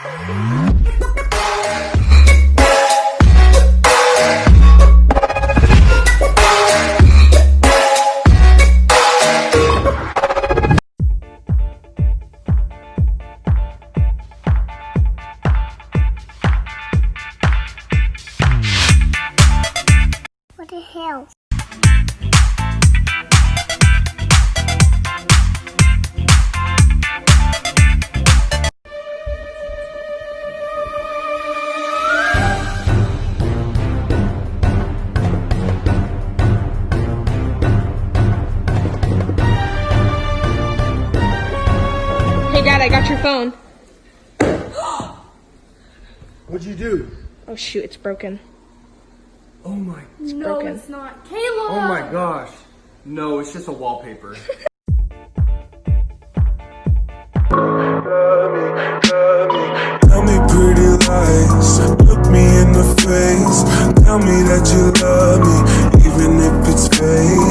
What the hell? Hey Dad, I got your phone. What'd you do? Oh shoot, it's broken. Oh my. It's No, broken. it's not. Kayla! Oh my gosh. No, it's just a wallpaper. Tell me pretty lies, look me in the face. Tell me that you love me, even if it's fake.